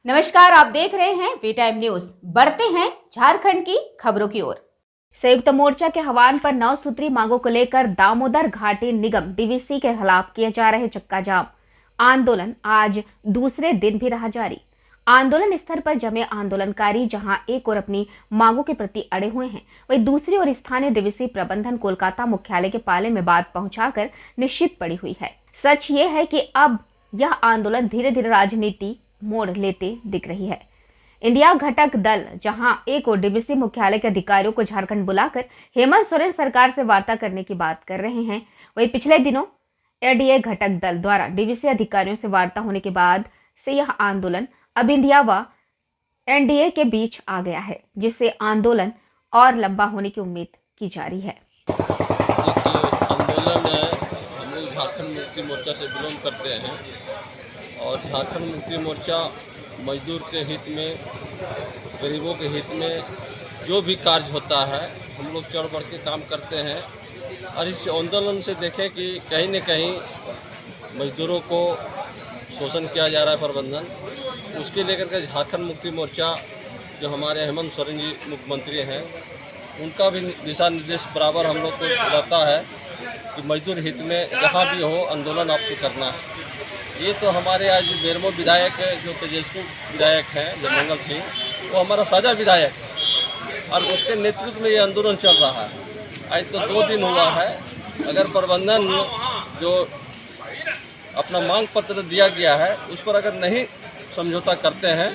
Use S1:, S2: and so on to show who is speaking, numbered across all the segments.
S1: नमस्कार, आप देख रहे हैं वी टाइम न्यूज। बढ़ते हैं झारखंड की खबरों की ओर। संयुक्त मोर्चा के आह्वान पर 9 सूत्री मांगों को लेकर दामोदर घाटी निगम डीवीसी के खिलाफ किए जा रहे चक्का जाम आंदोलन आज दूसरे दिन भी रहा जारी। आंदोलन स्थल पर जमे आंदोलनकारी जहां एक ओर अपनी मांगों के प्रति अड़े हुए हैं, वहीं दूसरी ओर स्थानीय डीवीसी प्रबंधन कोलकाता मुख्यालय के पाले में बात पहुंचाकर निश्चित पड़ी हुई है। सच ये है कि अब यह आंदोलन धीरे धीरे राजनीति मोड़ लेते दिख रही है। इंडिया घटक दल जहां एक और डीवीसी मुख्यालय के अधिकारियों को झारखंड बुलाकर हेमंत सोरेन सरकार से वार्ता करने की बात कर रहे हैं, वहीं पिछले दिनों एडीए घटक दल द्वारा डीवीसी अधिकारियों से वार्ता होने के बाद से यह आंदोलन अब इंडिया व एनडीए के बीच आ गया है, जिससे आंदोलन और लंबा होने की उम्मीद की जा रही है।
S2: आंदोलन हम लोग झारखंड मुक्ति मोर्चा से बिलोंग करते हैं और झारखंड मुक्ति मोर्चा मजदूर के हित में, गरीबों के हित में जो भी कार्य होता है हम लोग चढ़ बढ़ के काम करते हैं। और इस आंदोलन से देखें कि कहीं न कहीं मजदूरों को शोषण किया जा रहा है प्रबंधन, उसके लेकर के झारखंड मुक्ति मोर्चा जो हमारे हेमंत सोरेन जी मुख्यमंत्री हैं, उनका भी दिशा निर्देश बराबर हम लोग को रहता है कि मजदूर हित में जहाँ भी हो आंदोलन आपको करना है। ये तो हमारे आज बेरमो विधायक जो तेजस्वी विधायक हैं जयमंगल सिंह, वो हमारा साझा विधायक है और उसके नेतृत्व में ये आंदोलन चल रहा है। आज तो 2 दिन हुआ है। अगर प्रबंधन जो अपना मांग पत्र दिया गया है उस पर अगर नहीं समझौता करते हैं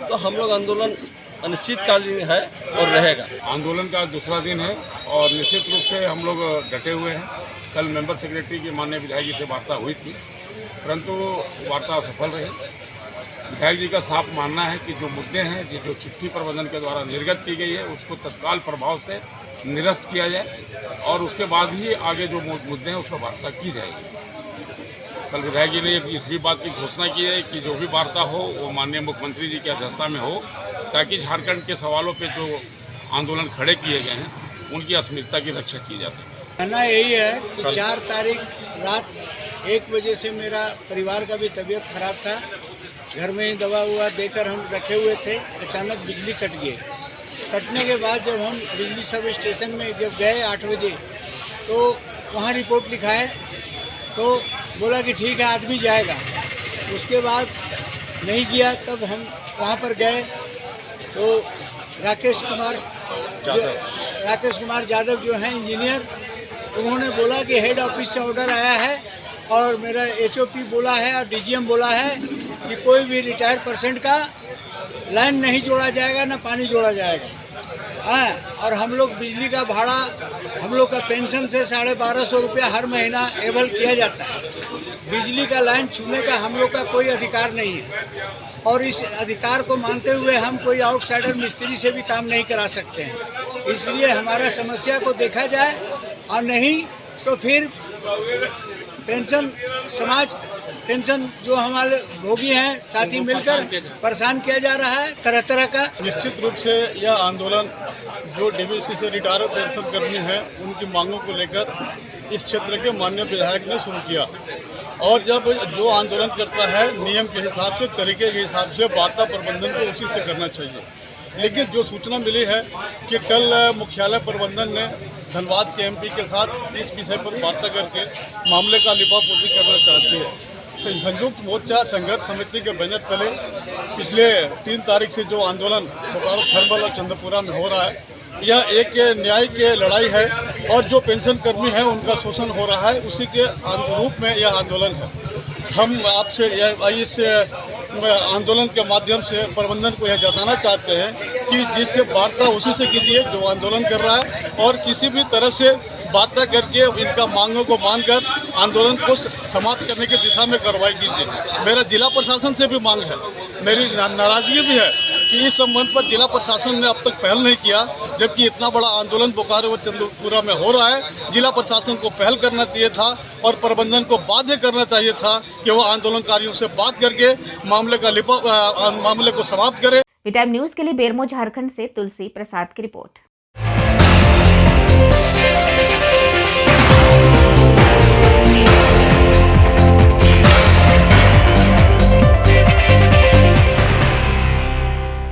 S2: तो हम लोग आंदोलन अनिश्चितकालीन है और रहेगा।
S3: आंदोलन का दूसरा दिन है और निश्चित रूप से हम लोग डटे हुए हैं। कल मेंबर सेक्रेटरी की माननीय विधायक जी से वार्ता हुई थी, परंतु वार्ता असफल रही। विधायक जी का साफ मानना है कि जो मुद्दे हैं, जो चिट्ठी प्रबंधन के द्वारा निर्गत की गई है, उसको तत्काल प्रभाव से निरस्त किया जाए और उसके बाद ही आगे जो मुद्दे हैं उस पर वार्ता की जाएगी। कल विधायक जी ने इस भी बात की घोषणा की है कि जो भी वार्ता हो वो माननीय मुख्यमंत्री जी की अध्यक्षता में हो, ताकि झारखंड के सवालों पे जो आंदोलन खड़े किए गए हैं उनकी अस्मिता की रक्षा की जा सके।
S4: कहना यही है कि 4 तारीख रात 1 बजे से मेरा परिवार का भी तबीयत खराब था। घर में ही दवा हुआ देकर हम रखे हुए थे। अचानक बिजली कट गई। कटने के बाद जब हम बिजली सब स्टेशन में जब गए 8 बजे तो वहाँ रिपोर्ट लिखाए तो बोला कि ठीक है आदमी जाएगा। उसके बाद नहीं किया, तब हम वहाँ पर गए तो राकेश कुमार यादव जो हैं इंजीनियर, उन्होंने बोला कि हेड ऑफिस से ऑर्डर आया है और मेरा एचओपी बोला है और डीजीएम बोला है कि कोई भी रिटायर्ड पर्सेंट का लाइन नहीं जोड़ा जाएगा, ना पानी जोड़ा जाएगा। हाँ, और हम लोग बिजली का भाड़ा हम लोग का पेंशन से 1250 रुपया हर महीना एबल किया जाता है। बिजली का लाइन छूने का हम लोग का कोई अधिकार नहीं है और इस अधिकार को मानते हुए हम कोई आउटसाइडर मिस्त्री से भी काम नहीं करा सकते हैं। इसलिए हमारा समस्या को देखा जाए और नहीं तो फिर पेंशन जो हमारे भोगी हैं साथी मिलकर परेशान किया जा रहा है तरह तरह का।
S3: निश्चित रूप से यह आंदोलन जो डीवीसी से रिटायर्ड पेंशन कर्मी हैं उनकी मांगों को लेकर इस क्षेत्र के माननीय विधायक ने शुरू किया और जब जो आंदोलन करता है नियम के हिसाब से, तरीके के हिसाब से वार्ता प्रबंधन को उसी से करना चाहिए। लेकिन जो सूचना मिली है कि कल मुख्यालय प्रबंधन ने धनबाद के एमपी के साथ इस विषय पर वार्ता करके मामले का लिपापोती करना चाहती है। संयुक्त मोर्चा संघर्ष समिति के बैनर तले पिछले 3 तारीख से जो आंदोलन बोकारो थर्मल और चंद्रपुरा में हो रहा है, यह एक न्याय की लड़ाई है और जो पेंशन कर्मी है उनका शोषण हो रहा है, उसी के रूप में यह आंदोलन है। हम आपसे इस आंदोलन के माध्यम से प्रबंधन को यह जताना चाहते हैं कि जिससे वार्ता उसी से कीजिए जो आंदोलन कर रहा है और किसी भी तरह से वार्ता करके इनका मांगों को मानकर आंदोलन को समाप्त करने की दिशा में कार्रवाई कीजिए। मेरा जिला प्रशासन से भी मांग है, मेरी नाराजगी भी है कि इस संबंध पर जिला प्रशासन ने अब तक पहल नहीं किया, जबकि इतना बड़ा आंदोलन बोकारो व चंद्रपुरा में हो रहा है। जिला प्रशासन को पहल करना चाहिए था और प्रबंधन को बाध्य करना चाहिए था कि वो आंदोलनकारियों से बात करके मामले को समाप्त करे।
S1: वी टाइम न्यूज के लिए बेरमो झारखंड से तुलसी प्रसाद की रिपोर्ट।